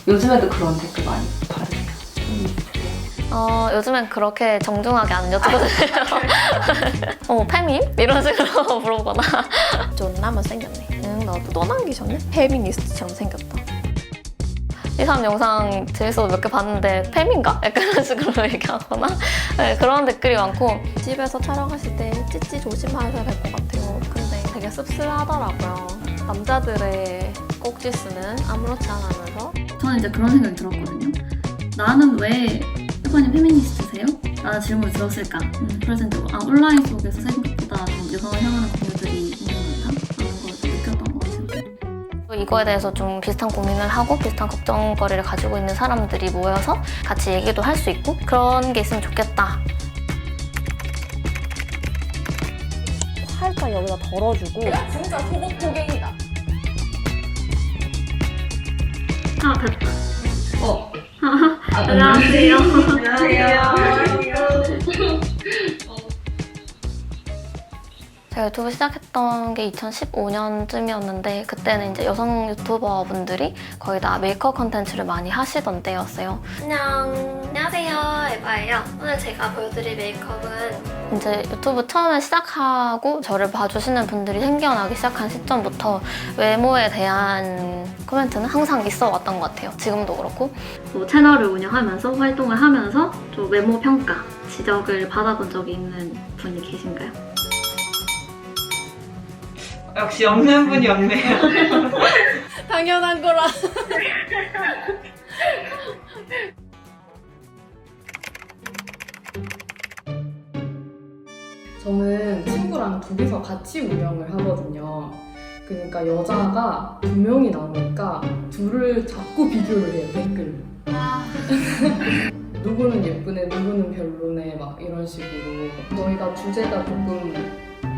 요즘에도 그런 댓글 많이 받으세요? 요즘엔 그렇게 정중하게 안 여쭤거든요. 페민? 이런 식으로 물어보거나. 존나 못생겼네. 나도 너 남기셨네? 페미니스트처럼 생겼다. 이 사람 영상 재밌어서 몇 개 봤는데 페민가? 약간 이런 식으로 얘기하거나 네, 그런 댓글이 많고 집에서 촬영하실 때 찌찌 조심하셔야 될 것 같아요. 근데 되게 씁쓸하더라고요. 남자들의 꼭지수는 아무렇지 않으면서 저는 이제 그런 생각이 들었거든요. 나는 왜 일반인 페미니스트세요? 라는 질문을 들었을까? 그래서 이제 온라인 속에서 생각보다 좀 여성을 향하는 공유들이 있는다? 라는 걸 좀 느꼈던 것 같아요. 이거에 대해서 좀 비슷한 고민을 하고 비슷한 걱정거리를 가지고 있는 사람들이 모여서 같이 얘기도 할 수 있고 그런 게 있으면 좋겠다. 살짝 여기다 덜어주고. 진짜 소금 고갱이다. 됐다. 안녕하세요. 제가 유튜브 시작했던 게 2015년쯤이었는데 그때는 이제 여성 유튜버분들이 거의 다 메이크업 컨텐츠를 많이 하시던 때였어요. 안녕하세요. 에바예요. 오늘 제가 보여드릴 메이크업은 이제 유튜브 처음에 시작하고 저를 봐주시는 분들이 생겨나기 시작한 시점부터 외모에 대한 코멘트는 항상 있어 왔던 것 같아요. 지금도 그렇고. 뭐 채널을 운영하면서 활동을 하면서 좀 외모 평가, 지적을 받아본 적이 있는 분이 계신가요? 역시 없는 분이 없네요. 당연한 거라. 저는 친구랑 둘이서 같이 운영을 하거든요. 그러니까 여자가 2명이 나오니까 둘을 자꾸 비교를 해요, 댓글로. 누구는 예쁘네, 누구는 별로네, 막 이런 식으로. 저희가 주제가 조금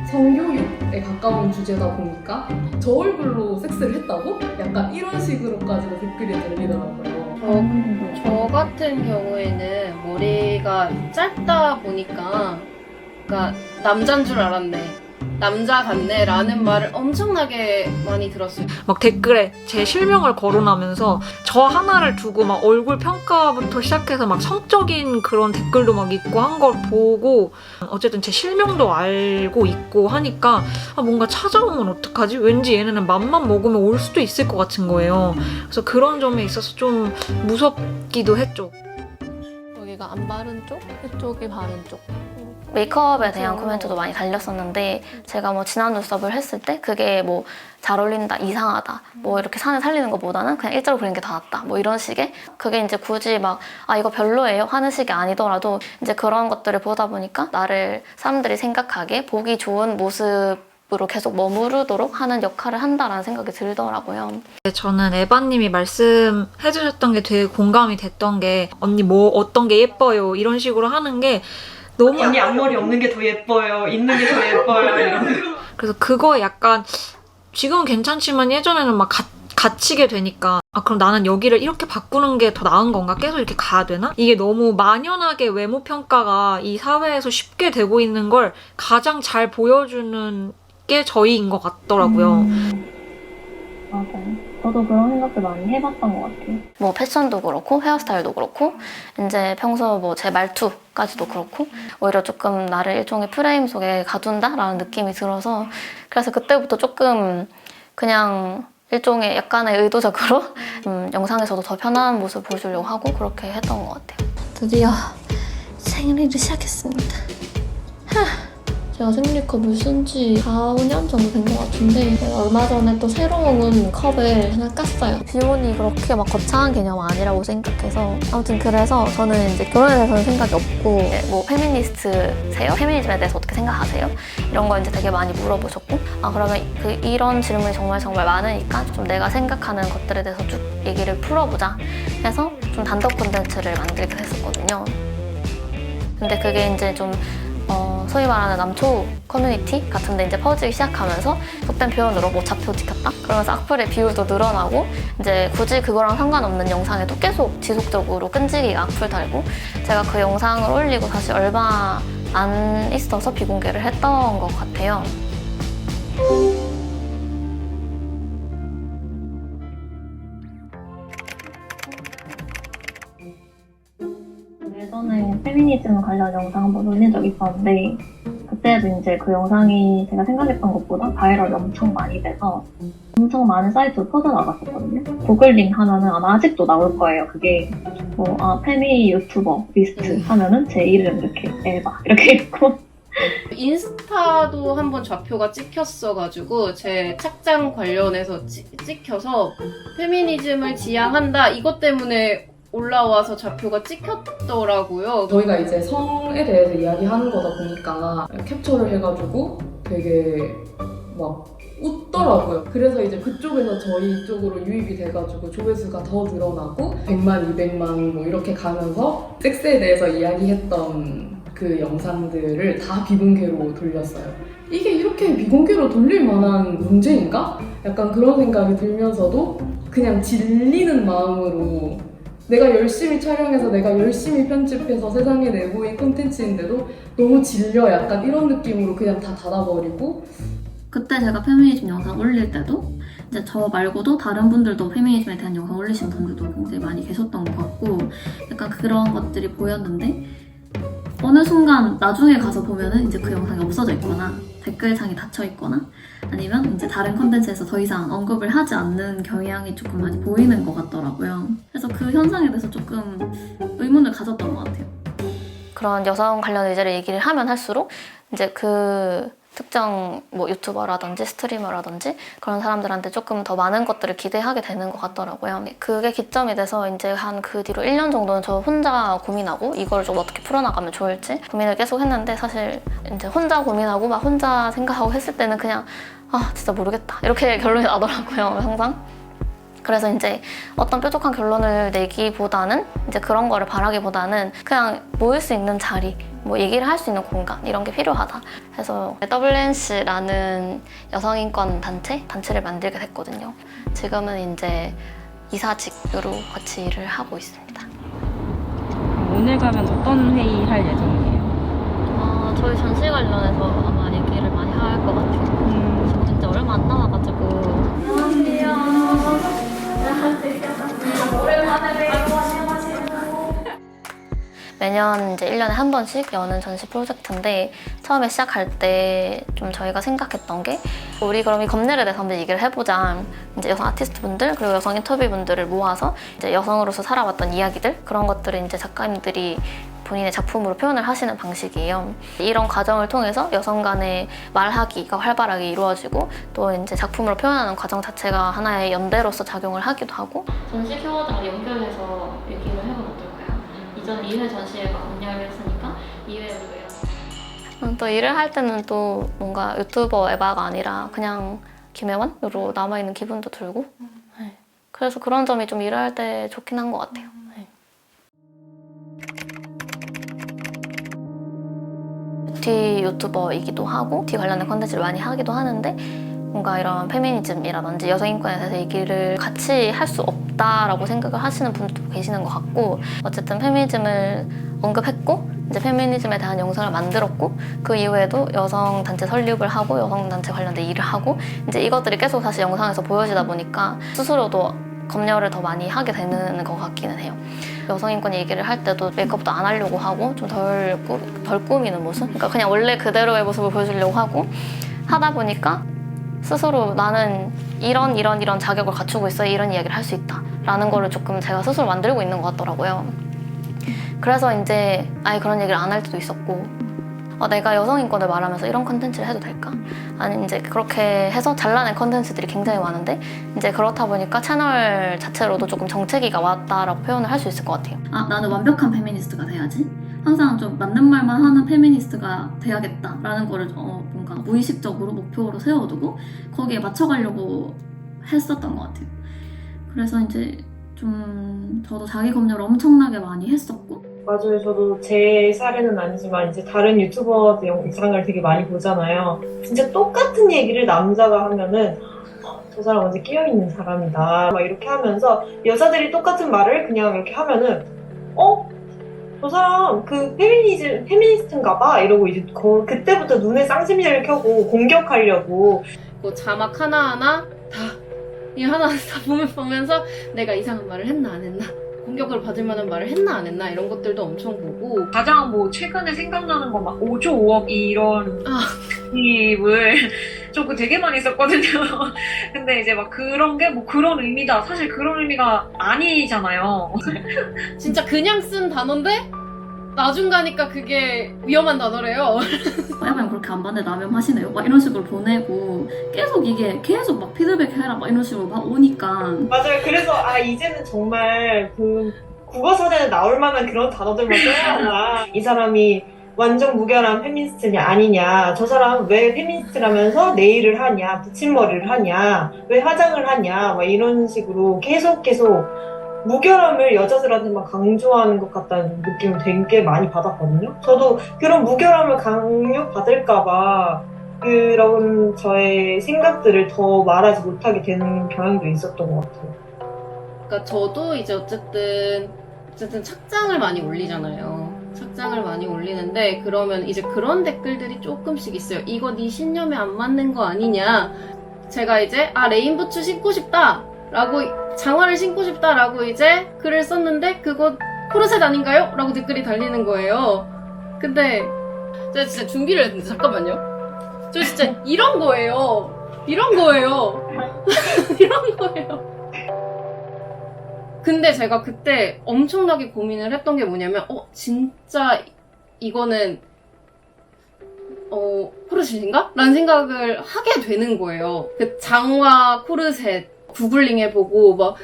성교육에 가까운 주제다 보니까 저 얼굴로 섹스를 했다고? 약간 이런 식으로까지도 댓글이 들리더라고요. 저 같은 경우에는 머리가 짧다 보니까 그러니까 남잔 줄 알았네. 남자 같네 라는 말을 엄청나게 많이 들었어요. 막 댓글에 제 실명을 거론하면서 저 하나를 두고 막 얼굴 평가부터 시작해서 막 성적인 그런 댓글도 막 있고 한 걸 보고 어쨌든 제 실명도 알고 있고 하니까 뭔가 찾아오면 어떡하지? 왠지 얘네는 맘만 먹으면 올 수도 있을 것 같은 거예요. 그래서 그런 점에 있어서 좀 무섭기도 했죠. 여기가 안 바른 쪽, 이쪽이 바른 쪽. 메이크업에 대한 코멘트도 많이 달렸었는데 제가 뭐 진한 눈썹을 했을 때 그게 뭐 잘 어울린다, 이상하다 뭐 이렇게 산을 살리는 것보다는 그냥 일자로 그리는 게 더 낫다 뭐 이런 식의 그게 이제 굳이 막 이거 별로예요 하는 식이 아니더라도 이제 그런 것들을 보다 보니까 나를 사람들이 생각하기에 보기 좋은 모습으로 계속 머무르도록 하는 역할을 한다라는 생각이 들더라고요. 저는 에바님이 말씀해주셨던 게 되게 공감이 됐던 게 언니 뭐 어떤 게 예뻐요 이런 식으로 하는 게 너무 언니 앞머리 없는 게 더 예뻐요. 있는 게 더 예뻐요. 이런. 그래서 그거에 약간 지금은 괜찮지만 예전에는 막 갇히게 되니까 그럼 나는 여기를 이렇게 바꾸는 게 더 나은 건가? 계속 이렇게 가야 되나? 이게 너무 만연하게 외모 평가가 이 사회에서 쉽게 되고 있는 걸 가장 잘 보여주는 게 저희인 것 같더라고요. 맞아요. 저도 그런 생각을 많이 해봤던 것 같아요. 뭐 패션도 그렇고 헤어스타일도 그렇고 이제 평소 뭐 제 말투까지도 그렇고 오히려 조금 나를 일종의 프레임 속에 가둔다라는 느낌이 들어서 그래서 그때부터 조금 그냥 일종의 약간의 의도적으로 영상에서도 더 편안한 모습을 보여주려고 하고 그렇게 했던 것 같아요. 드디어 생리를 시작했습니다. 제가 생리컵을 쓴 지 4, 5년 정도 된 것 같은데 제가 얼마 전에 또 새로운 컵을 하나 깠어요. 비혼이 그렇게 막 거창한 개념은 아니라고 생각해서 아무튼 그래서 저는 이제 결혼에 대해서는 생각이 없고 뭐 페미니스트세요? 페미니즘에 대해서 어떻게 생각하세요? 이런 거 이제 되게 많이 물어보셨고 그러면 이런 질문이 정말 많으니까 좀 내가 생각하는 것들에 대해서 쭉 얘기를 풀어보자 해서 좀 단독 콘텐츠를 만들게 됐었거든요. 근데 그게 이제 좀 소위 말하는 남초 커뮤니티 같은데 이제 퍼지기 시작하면서 속된 표현으로 뭐 좌표 지켰다? 그러면서 악플의 비율도 늘어나고 이제 굳이 그거랑 상관없는 영상에도 계속 지속적으로 끈질기게 악플 달고 제가 그 영상을 올리고 사실 얼마 안 있어서 비공개를 했던 것 같아요. 페미니즘 관련 영상 한번 올린 적이 있었는데 그때도 이제 그 영상이 제가 생각했던 것보다 바이럴이 엄청 많이 돼서 엄청 많은 사이트로 퍼져나갔었거든요. 구글링 하면은 아마 아직도 나올 거예요. 그게 페미 유튜버 리스트 하면은 제 이름 이렇게 에바 이렇게 있고 인스타도 한번 좌표가 찍혔어가지고 제 착장 관련해서 찍혀서 페미니즘을 지향한다 이것 때문에 올라와서 좌표가 찍혔더라고요. 저희가 이제 성에 대해서 이야기하는 거다 보니까 캡처를 해가지고 되게 막 웃더라고요. 그래서 이제 그쪽에서 저희 쪽으로 유입이 돼가지고 조회수가 더 늘어나고 100만, 200만 뭐 이렇게 가면서 섹스에 대해서 이야기했던 그 영상들을 다 비공개로 돌렸어요. 이게 이렇게 비공개로 돌릴 만한 문제인가? 약간 그런 생각이 들면서도 그냥 질리는 마음으로 내가 열심히 촬영해서 내가 열심히 편집해서 세상에 내보인 콘텐츠인데도 너무 질려 약간 이런 느낌으로 그냥 다 닫아버리고 그때 제가 페미니즘 영상 올릴 때도 이제 저 말고도 다른 분들도 페미니즘에 대한 영상 올리신 분들도 굉장히 많이 계셨던 것 같고 약간 그런 것들이 보였는데 어느 순간 나중에 가서 보면은 이제 그 영상이 없어져 있거나 댓글창이 닫혀 있거나 아니면 이제 다른 컨텐츠에서 더 이상 언급을 하지 않는 경향이 조금 많이 보이는 것 같더라고요. 그래서 그 현상에 대해서 조금 의문을 가졌던 것 같아요. 그런 여성 관련 의제를 얘기를 하면 할수록 이제 그 특정 뭐 유튜버라든지 스트리머라든지 그런 사람들한테 조금 더 많은 것들을 기대하게 되는 것 같더라고요. 그게 기점이 돼서 이제 한 그 뒤로 1년 정도는 저 혼자 고민하고 이걸 좀 어떻게 풀어나가면 좋을지 고민을 계속 했는데 사실 이제 혼자 고민하고 막 혼자 생각하고 했을 때는 그냥 진짜 모르겠다 이렇게 결론이 나더라고요, 항상. 그래서 이제 어떤 뾰족한 결론을 내기보다는 이제 그런 거를 바라기보다는 그냥 모일 수 있는 자리, 뭐 얘기를 할 수 있는 공간 이런 게 필요하다. 해서 WNC라는 여성인권 단체를 만들게 됐거든요. 지금은 이제 이사직으로 같이 일을 하고 있습니다. 오늘 가면 어떤 회의 할 예정이에요? 저희 전시 관련해서 아마 얘기를 많이 할 것 같아요. 지금 진짜 얼마 안 남아가지고. 매년 이제 1년에 한 번씩 여는 전시 프로젝트인데 처음에 시작할 때 좀 저희가 생각했던 게 우리 그럼 이 검열에 대해서 한번 얘기를 해보자. 이제 여성 아티스트 분들 그리고 여성 인터뷰 분들을 모아서 이제 여성으로서 살아왔던 이야기들 그런 것들을 이제 작가님들이 본인의 작품으로 표현을 하시는 방식이에요. 이런 과정을 통해서 여성 간의 말하기가 활발하게 이루어지고 또 이제 작품으로 표현하는 과정 자체가 하나의 연대로서 작용을 하기도 하고 전시 큐어랑 연결해서 얘기를 해보면 어떨까요? 이전 2회 전시회가 검열이었으니까 2회로 또 일을 할 때는 또 뭔가 유튜버 에바가 아니라 그냥 김혜원으로 남아있는 기분도 들고 네. 그래서 그런 점이 좀 일을 할 때 좋긴 한 것 같아요. 네. 뷰티 유튜버이기도 하고 뷰티 관련된 컨텐츠를 많이 하기도 하는데 뭔가 이런 페미니즘이라든지 여성인권에 대해서 얘기를 같이 할 수 없다라고 생각을 하시는 분들도 계시는 것 같고 어쨌든 페미니즘을 언급했고 이제 페미니즘에 대한 영상을 만들었고 그 이후에도 여성단체 설립을 하고 여성단체 관련된 일을 하고 이제 이것들이 계속 다시 영상에서 보여지다 보니까 스스로도 검열을 더 많이 하게 되는 것 같기는 해요. 여성인권 얘기를 할 때도 메이크업도 안 하려고 하고 좀 덜 꾸미는 모습? 그러니까 그냥 원래 그대로의 모습을 보여주려고 하고 하다 보니까 스스로 나는 이런 자격을 갖추고 있어야 이런 이야기를 할 수 있다 라는 거를 조금 제가 스스로 만들고 있는 것 같더라고요. 그래서 이제 아예 그런 얘기를 안 할 때도 있었고 내가 여성인권을 말하면서 이런 컨텐츠를 해도 될까? 아니 이제 그렇게 해서 잘라낸 컨텐츠들이 굉장히 많은데 이제 그렇다 보니까 채널 자체로도 조금 정체기가 왔다라고 표현을 할 수 있을 것 같아요. 나는 완벽한 페미니스트가 돼야지. 항상 좀 맞는 말만 하는 페미니스트가 돼야겠다라는 거를 뭔가 무의식적으로 목표로 세워두고 거기에 맞춰가려고 했었던 것 같아요. 그래서 이제 좀 저도 자기 검열을 엄청나게 많이 했었고 맞아요. 저도 제 사례는 아니지만 이제 다른 유튜버들 영상을 되게 많이 보잖아요. 진짜 똑같은 얘기를 남자가 하면은 저 사람 완전 끼어있는 사람이다 막 이렇게 하면서 여자들이 똑같은 말을 그냥 이렇게 하면은 저 사람 그 페미니스트인가 봐 이러고 이제 그때부터 눈에 쌍심리를 켜고 공격하려고 뭐 자막 하나하나 다 이 하나하나 다 보면서 내가 이상한 말을 했나 안 했나 공격을 받을 만한 말을 했나 안 했나 이런 것들도 엄청 보고 가장 뭐 최근에 생각나는 거 막 5조 5억 이런 입을 조금 되게 많이 썼거든요. 근데 이제 막 그런 게 뭐 그런 의미다. 사실 그런 의미가 아니잖아요. 진짜 그냥 쓴 단어인데 나중 가니까 그게 위험한 단어래요. 약간 그렇게 안 봤는데 남용 하시네요? 막 이런 식으로 보내고 계속 막 피드백 해라 막 이런 식으로 막 오니까 맞아요. 그래서 이제는 정말 그 국어 사전에 나올 만한 그런 단어들만 써야 하나. 이 사람이 완전 무결한 페미니스트냐 아니냐, 저 사람 왜 페미니스트라면서 네일을 하냐, 붙임머리를 하냐, 왜 화장을 하냐, 막 이런 식으로 계속 무결함을 여자들한테만 강조하는 것 같다는 느낌을 되게 많이 받았거든요. 저도 그런 무결함을 강요받을까봐 그런 저의 생각들을 더 말하지 못하게 되는 경향도 있었던 것 같아요. 그러니까 저도 이제 어쨌든 착장을 많이 올리잖아요. 착장을 많이 올리는데 그러면 이제 그런 댓글들이 조금씩 있어요. 이거 네 신념에 안 맞는 거 아니냐. 제가 이제 레인부츠 신고 싶다 라고, 장화를 신고 싶다 라고 이제 글을 썼는데 그거 코르셋 아닌가요? 라고 댓글이 달리는 거예요. 근데 제가 진짜 준비를 했는데 잠깐만요. 저 진짜 이런 거예요. 이런 거예요. 근데 제가 그때 엄청나게 고민을 했던 게 뭐냐면 진짜 이거는 코르셋인가? 라는 생각을 하게 되는 거예요. 그 장화, 코르셋 구글링해보고 막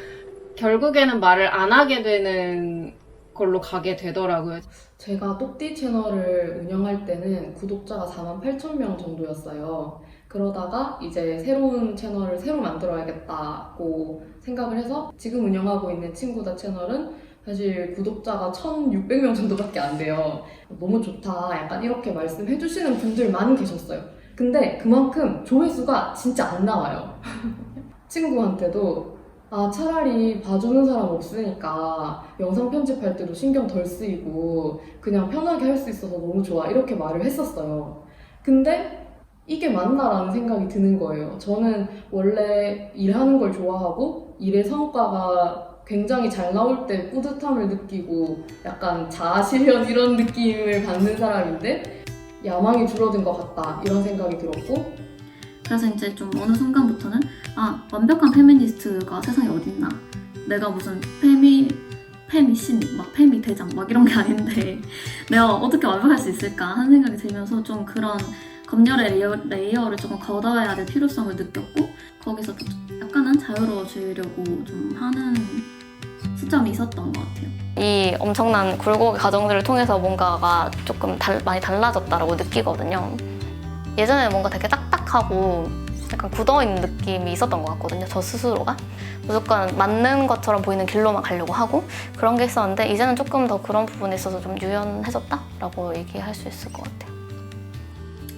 결국에는 말을 안 하게 되는 걸로 가게 되더라고요. 제가 똑띠 채널을 운영할 때는 구독자가 48,000명 정도였어요. 그러다가 이제 새로운 채널을 새로 만들어야겠다고 생각을 해서 지금 운영하고 있는 친구다 채널은 사실 구독자가 1,600명 정도밖에 안 돼요. 너무 좋다, 약간 이렇게 말씀해주시는 분들 많이 계셨어요. 근데 그만큼 조회수가 진짜 안 나와요. 친구한테도 차라리 봐주는 사람 없으니까 영상 편집할 때도 신경 덜 쓰이고 그냥 편하게 할 수 있어서 너무 좋아, 이렇게 말을 했었어요. 근데 이게 맞나라는 생각이 드는 거예요. 저는 원래 일하는 걸 좋아하고 일의 성과가 굉장히 잘 나올 때 뿌듯함을 느끼고 약간 자아실현 이런 느낌을 받는 사람인데 야망이 줄어든 것 같다, 이런 생각이 들었고, 그래서 이제 좀 어느 순간부터는 완벽한 페미니스트가 세상에 어딨나, 내가 무슨 페미신, 막 페미대장 막 이런 게 아닌데 내가 어떻게 완벽할 수 있을까 하는 생각이 들면서 좀 그런 검열의 레이어를 조금 걷어야 될 필요성을 느꼈고, 거기서 약간은 자유로워지려고 좀 하는 시점이 있었던 것 같아요. 이 엄청난 굴곡의 과정들을 통해서 뭔가가 조금 많이 달라졌다라고 느끼거든요. 예전에는 뭔가 되게 딱딱하고 약간 굳어있는 느낌이 있었던 것 같거든요. 저 스스로가 무조건 맞는 것처럼 보이는 길로만 가려고 하고 그런 게 있었는데, 이제는 조금 더 그런 부분에 있어서 좀 유연해졌다라고 얘기할 수 있을 것 같아요.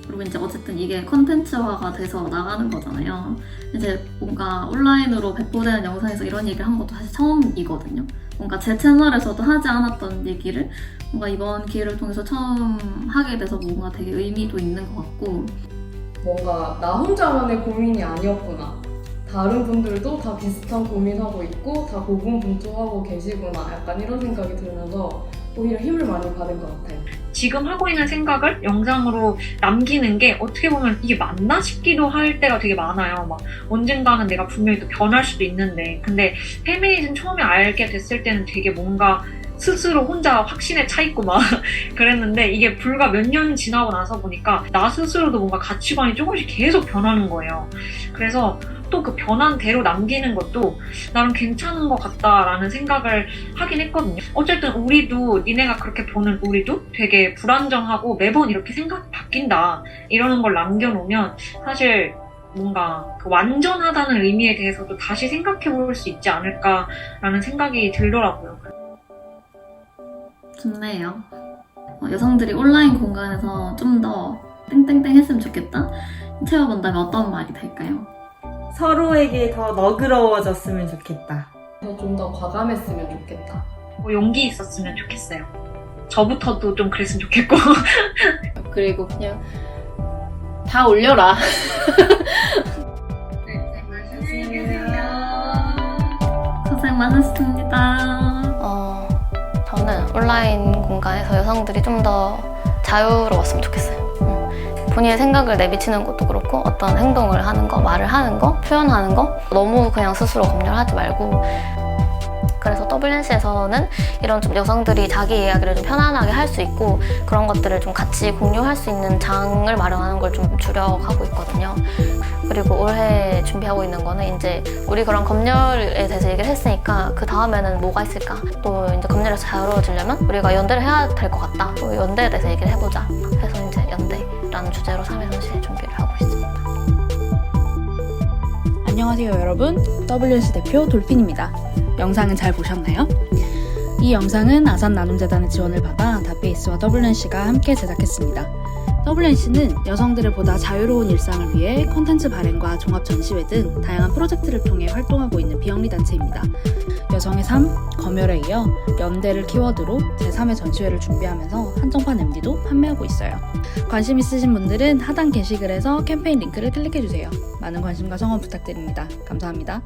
그리고 이제 어쨌든 이게 컨텐츠화가 돼서 나가는 거잖아요. 이제 뭔가 온라인으로 배포되는 영상에서 이런 얘기를 한 것도 사실 처음이거든요. 뭔가 제 채널에서도 하지 않았던 얘기를 뭔가 이번 기회를 통해서 처음 하게 돼서 뭔가 되게 의미도 있는 것 같고, 뭔가 나 혼자만의 고민이 아니었구나, 다른 분들도 다 비슷한 고민하고 있고 다 고군분투하고 계시구나, 약간 이런 생각이 들면서 오히려 힘을 많이 받은 것 같아요. 지금 하고 있는 생각을 영상으로 남기는 게 어떻게 보면 이게 맞나 싶기도 할 때가 되게 많아요. 막 언젠가는 내가 분명히 또 변할 수도 있는데, 근데 페미니즘 처음에 알게 됐을 때는 되게 뭔가 스스로 혼자 확신에 차 있고 막 그랬는데, 이게 불과 몇 년 지나고 나서 보니까 나 스스로도 뭔가 가치관이 조금씩 계속 변하는 거예요. 그래서 또 그 변한 대로 남기는 것도 나름 괜찮은 것 같다라는 생각을 하긴 했거든요. 어쨌든 우리도, 니네가 그렇게 보는 우리도 되게 불안정하고 매번 이렇게 생각이 바뀐다, 이러는 걸 남겨놓으면 사실 뭔가 그 완전하다는 의미에 대해서도 다시 생각해 볼 수 있지 않을까라는 생각이 들더라고요. 좋네요. 여성들이 온라인 공간에서 좀 더 땡땡땡 했으면 좋겠다 채워본다면 어떤 말이 될까요? 서로에게 더 너그러워졌으면 좋겠다. 좀 더 과감했으면 좋겠다. 뭐 용기 있었으면 좋겠어요. 저부터도 좀 그랬으면 좋겠고. 그리고 그냥 다 올려라. 고생 많으셨습니다. 온라인 공간에서 여성들이 좀 더 자유로웠으면 좋겠어요. 본인의 생각을 내비치는 것도 그렇고 어떤 행동을 하는 거, 말을 하는 거, 표현하는 거 너무 그냥 스스로 검열하지 말고 그래서 WNC에서는 이런 좀 여성들이 자기 이야기를 좀 편안하게 할 수 있고 그런 것들을 좀 같이 공유할 수 있는 장을 마련하는 걸 좀 주력하고 있거든요. 그리고 올해 준비하고 있는 거는 이제 우리 그런 검열에 대해서 얘기를 했으니까 그 다음에는 뭐가 있을까? 또 이제 검열에서 자유로워지려면 우리가 연대를 해야 될 것 같다. 또 연대에 대해서 얘기를 해보자. 해서 이제 연대라는 주제로 3회 전시회 준비를 하고 있습니다. 안녕하세요 여러분, WNC 대표 돌핀입니다. 영상은 잘 보셨나요? 이 영상은 아산나눔재단의 지원을 받아 다페이스와 WNC가 함께 제작했습니다. WNC는 여성들을 보다 자유로운 일상을 위해 콘텐츠 발행과 종합 전시회 등 다양한 프로젝트를 통해 활동하고 있는 비영리 단체입니다. 여성의 삶, 검열에 이어 연대를 키워드로 제3회 전시회를 준비하면서 한정판 MD도 판매하고 있어요. 관심 있으신 분들은 하단 게시글에서 캠페인 링크를 클릭해주세요. 많은 관심과 성원 부탁드립니다. 감사합니다.